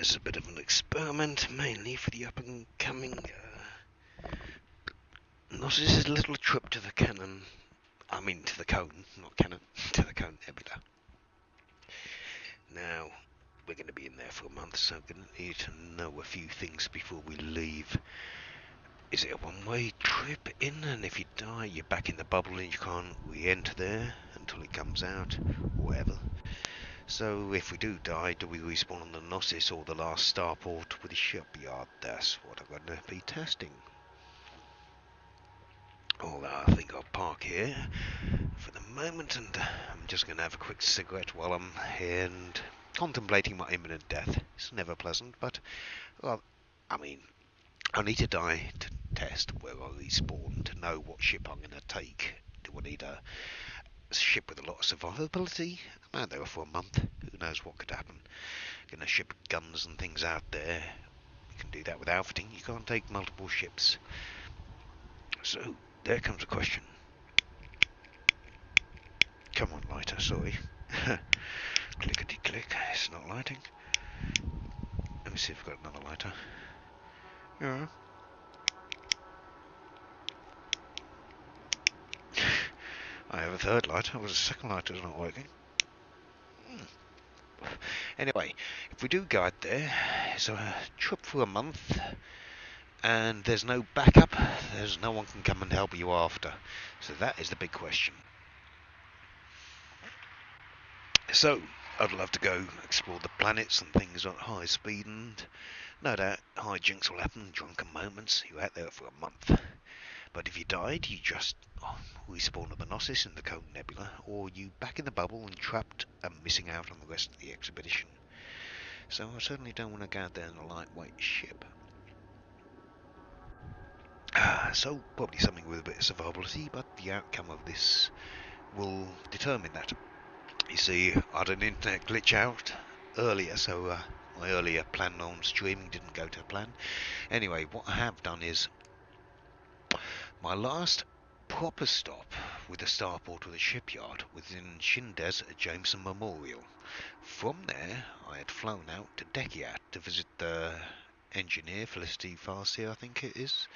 This is a bit of an experiment, mainly for the up-and-coming Gnosis' little trip to the cannon. I mean to the cone, not cannon, to the cone nebula. Now, we're going to be in there for a month, so we're going to need to know a few things before we leave. Is it a one-way trip in, and if you die, you're back in the bubble and you can't re-enter there until it comes out, or whatever? So, if we do die, do we respawn on the Gnosis or the last starport with the shipyard? That's what I'm going to be testing. Although I think I'll park here for the moment, and I'm just going to have a quick cigarette while I'm here and contemplating my imminent death. It's never pleasant, but, well, I mean, I need to die to test where I respawn, to know what ship I'm going to take. Do I need a ship with a lot of survivability? I'm out there for a month. Who knows what could happen? Gonna ship guns and things out there. You can do that with outfitting. You can't take multiple ships. So, there comes a question. Come on, lighter, sorry. Clickety click, it's not lighting. Let me see if I've got another lighter. Yeah. I have a third lighter, the second lighter is not working. Anyway, if we do go out there, it's a trip for a month, and there's no backup, there's no one can come and help you after. So that is the big question. So, I'd love to go explore the planets and things at high speed, and no doubt hijinks will happen, drunken moments. You're out there for a month. But if you died, you just respawn at the Gnosis in the Cone Nebula, or you back in the bubble and trapped and missing out on the rest of the expedition. So I certainly don't want to go out there in a lightweight ship. So probably something with a bit of survivability, but the outcome of this will determine that. You see, I had an internet glitch out earlier, so my earlier plan on streaming didn't go to plan. Anyway, what I have done is my last proper stop with the starport or the shipyard was in Shindes at Jameson Memorial. From there, I had flown out to Dekiat to visit the engineer, Felicity Farsi, I think it is,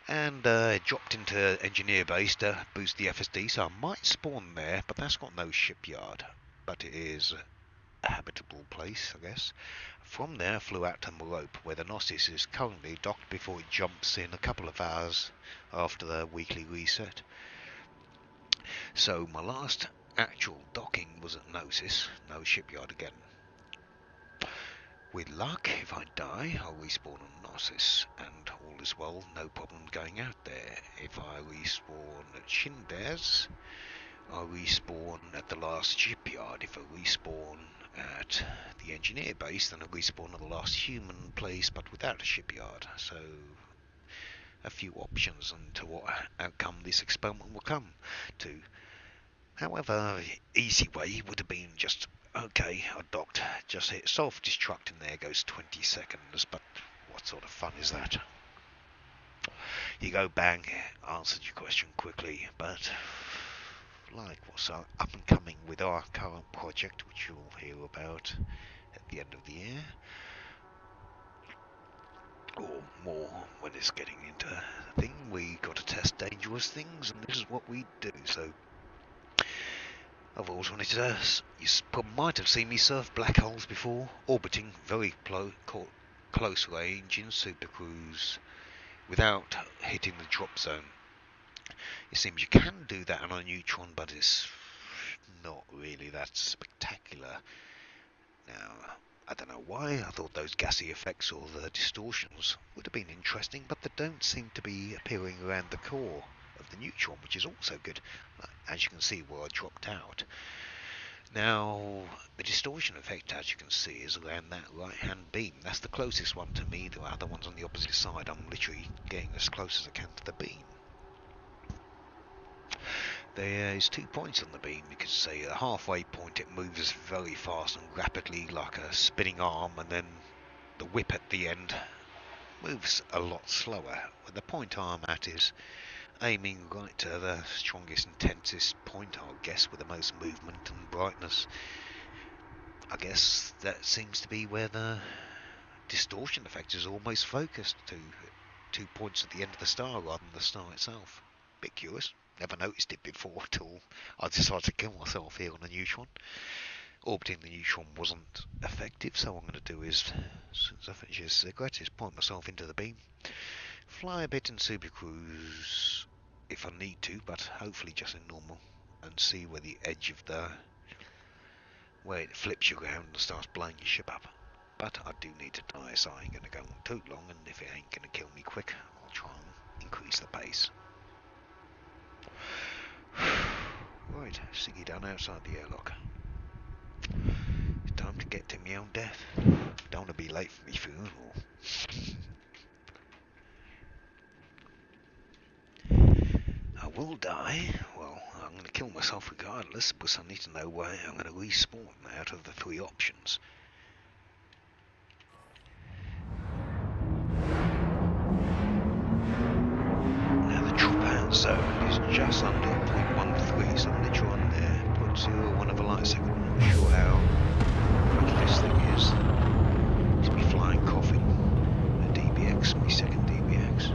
and dropped into engineer base to boost the FSD, so I might spawn there, but that's got no shipyard, but it is a habitable place, I guess. From there I flew out to Merope, where the Gnosis is currently docked before it jumps in a couple of hours after the weekly reset. So my last actual docking was at Gnosis, no shipyard again. With luck, if I die, I'll respawn on Gnosis, and all is well, no problem going out there. If I respawn at Shindes, I'll respawn at the last shipyard. If I respawn at the engineer base, then I'll respawn at the last human place, but without a shipyard. So, a few options into what outcome this experiment will come to. However, easy way would have been just, okay, I docked, just hit self-destruct and there goes 20 seconds, but what sort of fun is that? You go bang, answered your question quickly, but like what's up and coming with our current project, which you'll hear about at the end of the year, or more when it's getting into the thing. We got to test dangerous things, and this is what we do. So I've always wanted to. You might have seen me surf black holes before, orbiting very close range in supercruise without hitting the drop zone. It seems you can do that on a Neutron, but it's not really that spectacular. Now, I don't know why. I thought those gassy effects or the distortions would have been interesting, but they don't seem to be appearing around the core of the Neutron, which is also good, as you can see where I dropped out. Now, the distortion effect, as you can see, is around that right-hand beam. That's the closest one to me. The other one's on the opposite side. I'm literally getting as close as I can to the beam. There is 2 points on the beam. You could say the halfway point, it moves very fast and rapidly like a spinning arm, and then the whip at the end moves a lot slower. But the point I'm at is aiming right to the strongest, intensest point, I'll guess, with the most movement and brightness. I guess that seems to be where the distortion effect is almost focused to 2 points at the end of the star rather than the star itself. Bit curious. Never noticed it before till I decided to kill myself here on a neutron. Orbiting the neutron wasn't effective, so what I'm going to do is, as soon as I finish this cigarette, is point myself into the beam, fly a bit in supercruise if I need to, but hopefully just in normal, and see where the edge of where it flips you around and starts blowing your ship up. But I do need to die, so I ain't going to go on too long, and if it ain't going to kill me quick, I'll try and increase the pace. Right, Siggy down outside the airlock. It's time to get to my own death. Don't want to be late for my funeral. I will die. Well, I'm going to kill myself regardless, because I need to know where I'm going to respawn out of the 3 options. Now the drop out zone is just under 0.13, so I'm going to try and 0.01 of a light second. I'm not sure how much this thing is. It's me flying coffin. A DBX, my second DBX.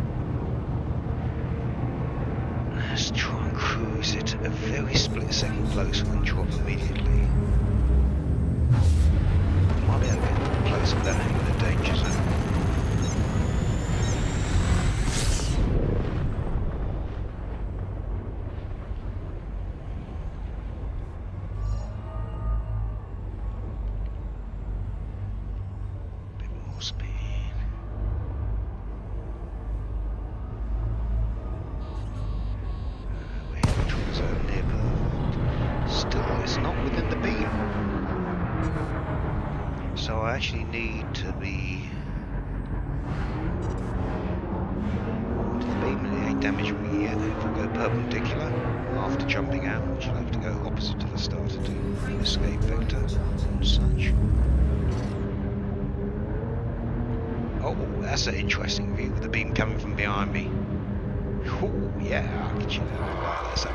Let's try and cruise it a very split second closer and drop immediately. Might be able to get closer without hitting the danger zone. So I actually need to be... The beam ain't damaged me yet. If I go perpendicular after jumping out, which I'll have to go opposite to the star to do an escape vector and such. Oh, that's an interesting view with the beam coming from behind me. Oh, yeah, I can check that out like this.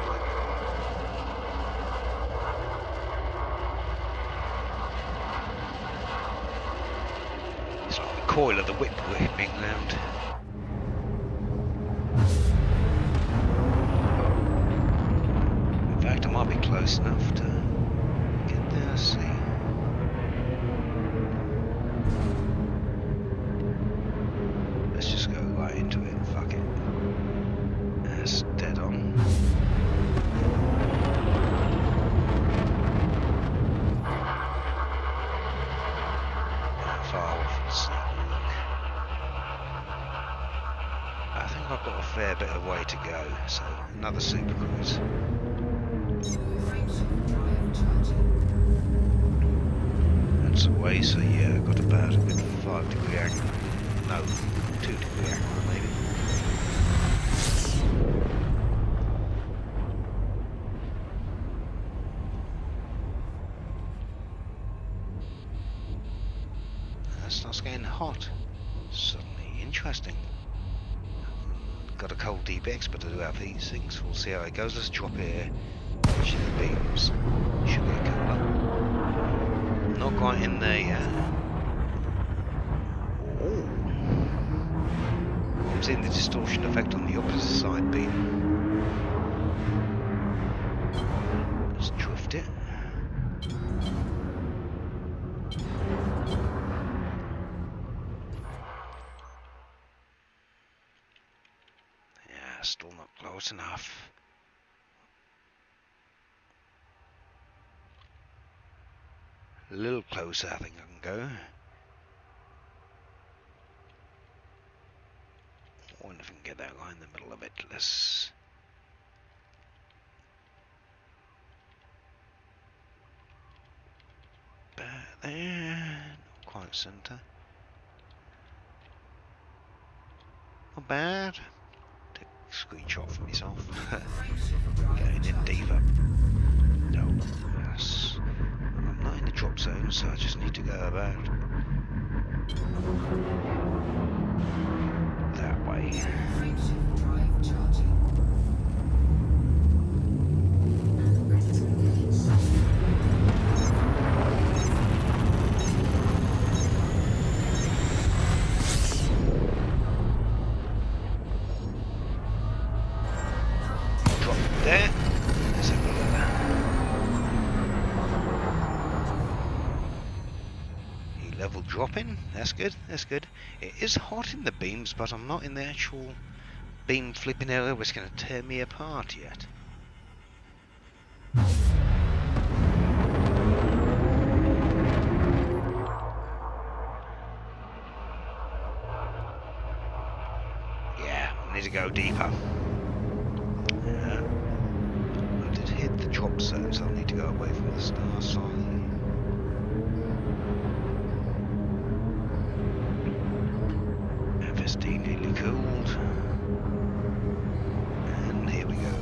It's like the coil of the whip whipping round. In fact, I might be close enough to get there, see. Let's just go right into it, fuck it. That's dead on. I think I've got a fair bit of way to go, so another super cruise. That's away, so yeah, I've got about a good 5-degree angle. No, 2-degree angle maybe. That starts getting hot. Suddenly interesting. Got a cold DBX, but I do have these things. We'll see how it goes. Let's drop here. Actually, the beams should get cooler. Not quite in there yet. Oh. I'm seeing the distortion effect on the opposite side beam. Let's drift it. Still not close enough. A little closer, I think I can go. I wonder if we can get that right in the middle of it. Let's... Back there. Not quite centre. Not bad. Screenshot for myself. Getting in deeper. No, yes. I'm not in the drop zone, so I just need to go about that way. level dropping. That's good. That's good. It is hot in the beams, but I'm not in the actual beam flipping area where it's going to tear me apart yet. Yeah, I need to go deeper. I did hit the drop zone, so I need to go away from the star sign. FSD nearly cooled. And here we go.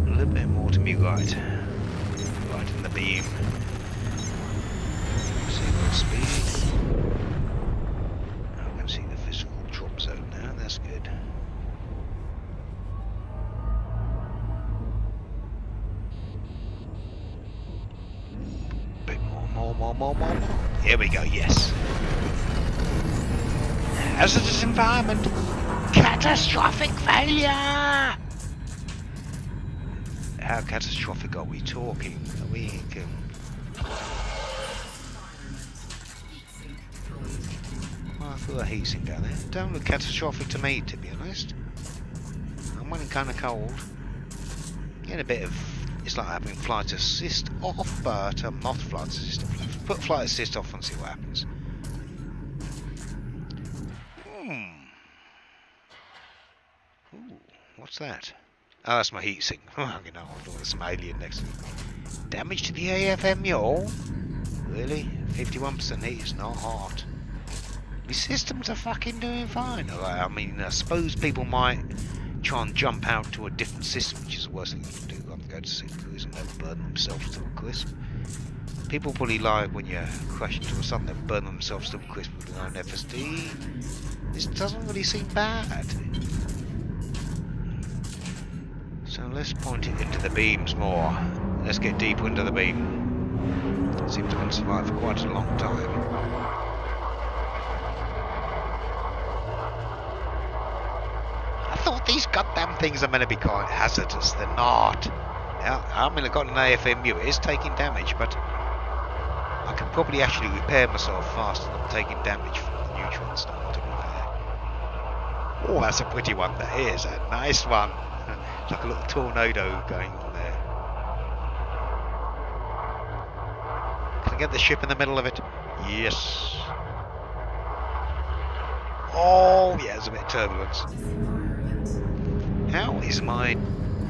A little bit more to me right. Right in the beam. See what speed. I can see the physical drop zone now, that's good. Bit more. Here we go, yes. Hazardous environment. Catastrophic failure! How catastrophic are we talking? Are we... I feel a heatsink down there. Don't look catastrophic to me, to be honest. I'm running kind of cold. Getting a bit of... It's like having flight assist off, but not flight assist off. Put flight assist off and see what happens. Ooh, what's that? Oh, that's my heatsink. You know, I thought there's some alien next to me. Damage to the AFM, y'all. Really? 51% heat is not hot. The systems are fucking doing fine. I mean, I suppose people might try and jump out to a different system, which is the worst thing you can do. I'm going to sit cruise and never burn themselves to a crisp. People probably lie when you crash into a sun, they've burned themselves to a crisp with their own FSD. This doesn't really seem bad. So let's point it into the beams more. Let's get deeper into the beam. It seems to have survived for quite a long time. I thought these goddamn things are meant to be quite hazardous. They're not. Now, I mean, I've got an AFMU. It is taking damage, but I can probably actually repair myself faster than taking damage from the Neutron star, to be fair. Oh, that's a pretty one. That is a nice one. Like a little tornado going on there. Can I get the ship in the middle of it? Yes. Oh, yeah, there's a bit of turbulence. How is my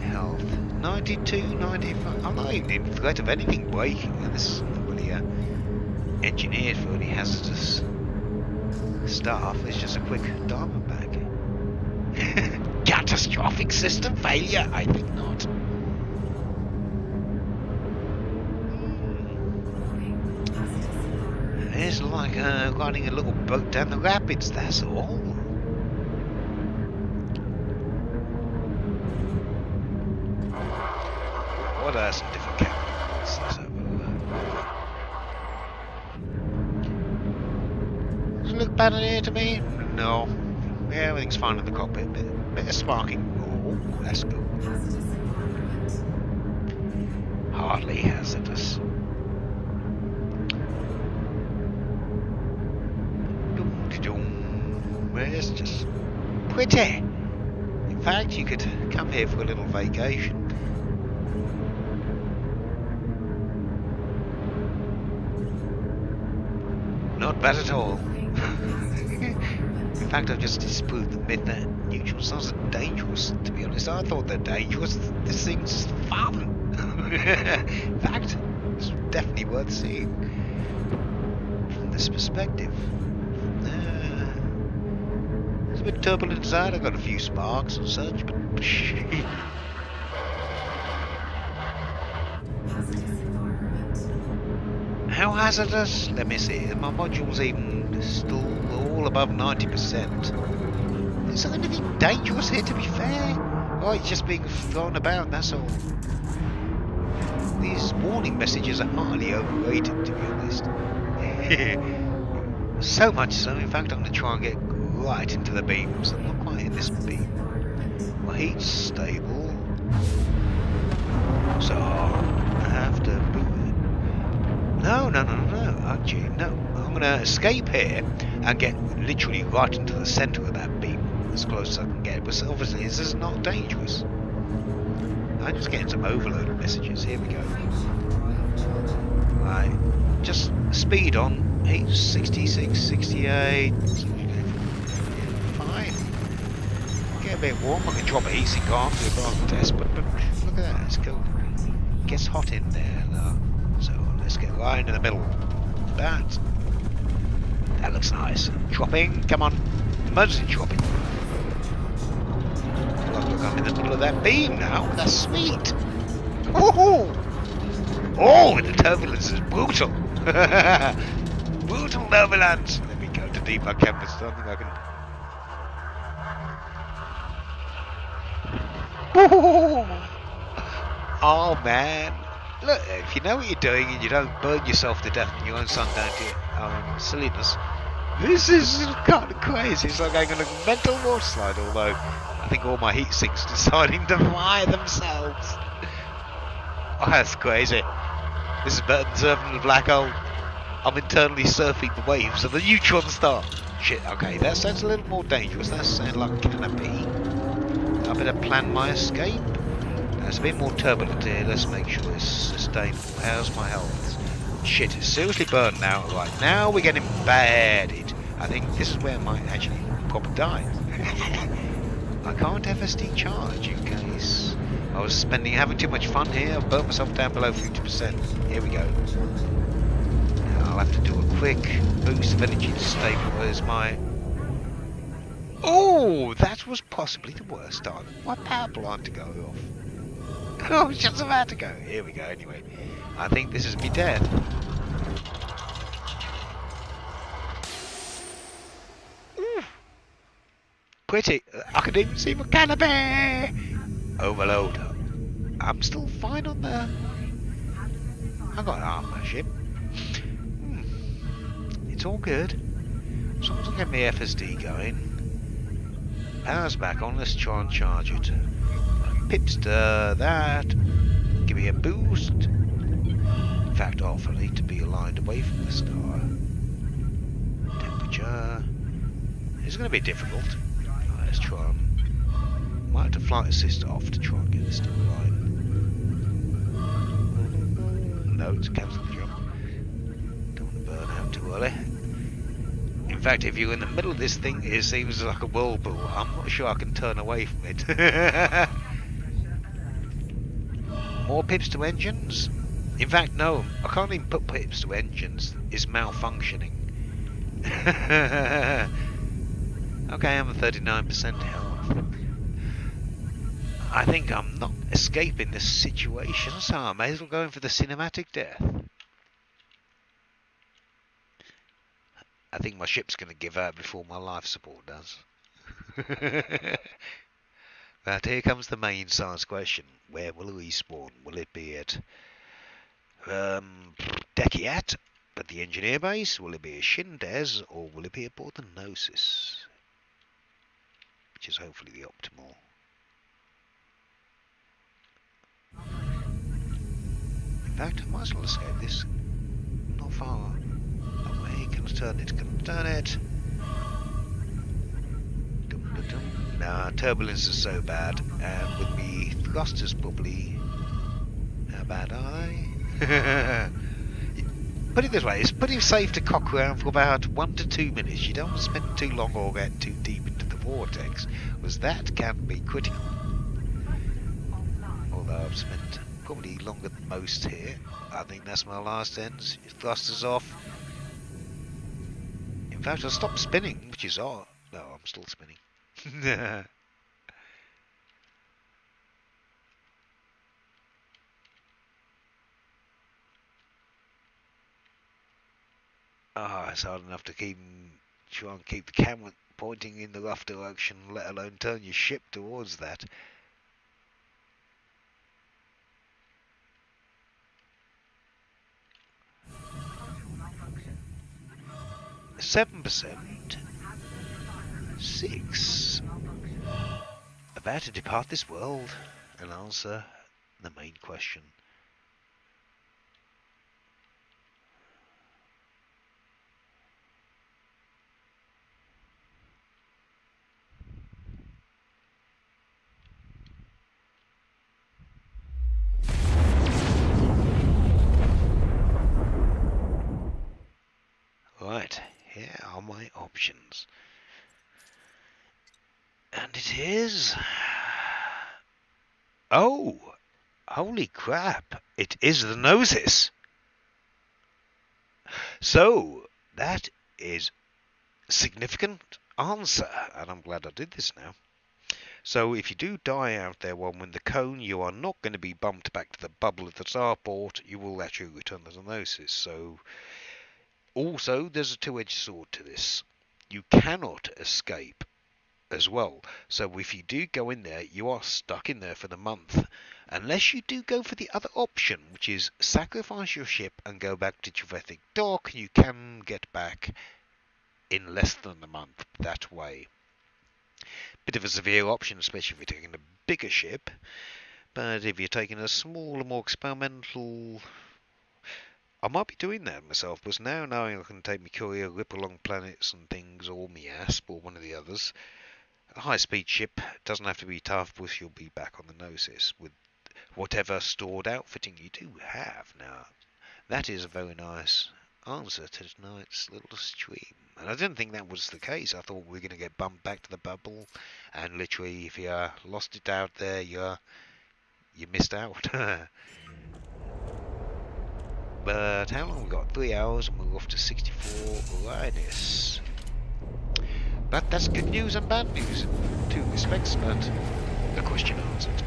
health? 92, 95. I'm not even in threat of anything breaking. This is not really engineered for any hazardous stuff. It's just a quick diamond bag. Catastrophic system failure? I think not. It's like riding a little boat down the rapids, that's all. What are some different cameras? Does it look bad in here to me? No. Yeah, everything's fine in the cockpit. Bit of sparking. Oh, that's good. Hardly hazardous. It's just pretty. In fact, you could come here for a little vacation. Not bad at all. In fact, I've just disproved the myth that neutron stars are dangerous. To be honest, I thought they're dangerous. This thing's fun. In fact, it's definitely worth seeing from this perspective. It's a bit turbulent inside. I've got a few sparks and such, but how hazardous? Let me see. My module's even still all above 90%. Is there anything dangerous here, to be fair? Oh, it's just being thrown about, that's all. These warning messages are highly overrated, to be honest. So much so, in fact, I'm going to try and get right into the beams. I'm not quite in this beam. My heat's stable. So, energy. No, I'm going to escape here and get literally right into the centre of that beam as close as I can get. But obviously this is not dangerous. I'm just getting some overload messages. Here we go. Right, just speed on. 66, 68. Fine. Get a bit warm. I can drop a heatsink on, do a bargain test, but look at that. It's cool. Gets hot in there. So let's get right into the middle. That looks nice. Dropping. Come on. Emergency dropping. Look, I'm in the middle of that beam now. That's sweet. Woohoo! Oh, the turbulence is brutal. Brutal turbulence. Let me go to debug canvas. I don't think I can. Oh man. Look, if you know what you're doing and you don't burn yourself to death in your own sun down to your own silliness, this is kind of crazy. It's like going on a mental water slide, although I think all my heat sinks deciding to fire themselves. Oh, that's crazy. This is better than surfing the black hole. I'm internally surfing the waves of the neutron star. Shit, okay, that sounds a little more dangerous. That sounds like canopy. I better plan my escape. It's a bit more turbulent here. Let's make sure it's sustainable. How's my health? Shit, it's seriously burning out. Right, now we're getting embedded. I think this is where I might actually probably die. I can't FSD charge in case I was having too much fun here. I've burnt myself down below 50%. Here we go. Now I'll have to do a quick boost of energy to stabilise my... Oh, that was possibly the worst time. My power plant to go off. I was just about to go. Here we go, anyway. I think this is me death. Ooh. Pretty. I can even see my canopy. Overload. I'm still fine on there. I got armor ship. It's all good. As long as I get my FSD going. Power's back on. Let's try and charge it. Pipster that. Give me a boost. In fact, off. I need to be aligned away from the star. Temperature. It's going to be difficult. Right, let's try and... Might have to flight assist off to try and get this to align. No, it's a cancel the jump. Don't want to burn out too early. In fact, if you're in the middle of this thing, it seems like a whirlpool. I'm not sure I can turn away from it. More pips to engines? In fact, no. I can't even put pips to engines. It's malfunctioning. Okay, I'm at 39% health. I think I'm not escaping this situation, so I may as well go in for the cinematic death. I think my ship's going to give out before my life support does. But here comes the main science question. Where will we spawn? Will it be at Dekiat, at the engineer base? Will it be at Shindes? Or will it be aboard the Gnosis? Which is hopefully the optimal. In fact, I might as well escape this. Not far away. Can I turn it? Can I turn it? Nah, turbulence is so bad, and with me thrusters probably... How bad are they? Put it this way, it's pretty safe to cock around for about 1 to 2 minutes. You don't want to spend too long or get too deep into the vortex, because that can be critical. Although I've spent probably longer than most here. I think that's my last end. Thrusters off. In fact, I stopped spinning, which is odd. No, I'm still spinning. It's hard enough to try and keep the camera pointing in the rough direction, let alone turn your ship towards that. 7%. 6. About to depart this world and answer the main question. options. And it is... Oh! Holy crap! It is the noses! So, that is significant answer, and I'm glad I did this now. So if you do die out there while in the cone, you are not going to be bumped back to the bubble at the starport, you will actually return to the noses. So, also, there's a two-edged sword to this. You cannot escape as well. So if you do go in there, you are stuck in there for the month. Unless you do go for the other option, which is sacrifice your ship and go back to Geovethic Dock, you can get back in less than a month that way. Bit of a severe option, especially if you're taking a bigger ship. But if you're taking a smaller, more experimental... I might be doing that myself, because now knowing I can take my courier, rip along planets and things, or my ASP, or one of the others, a high-speed ship doesn't have to be tough, because you'll be back on the Gnosis with whatever stored outfitting you do have. Now, that is a very nice answer to tonight's little stream. And I didn't think that was the case. I thought we were going to get bumped back to the bubble, and literally, if you lost it out there, you missed out. But how long we got? 3 hours, and we're off to 64 Linus. But that's good news and bad news in two respects, but the question answered.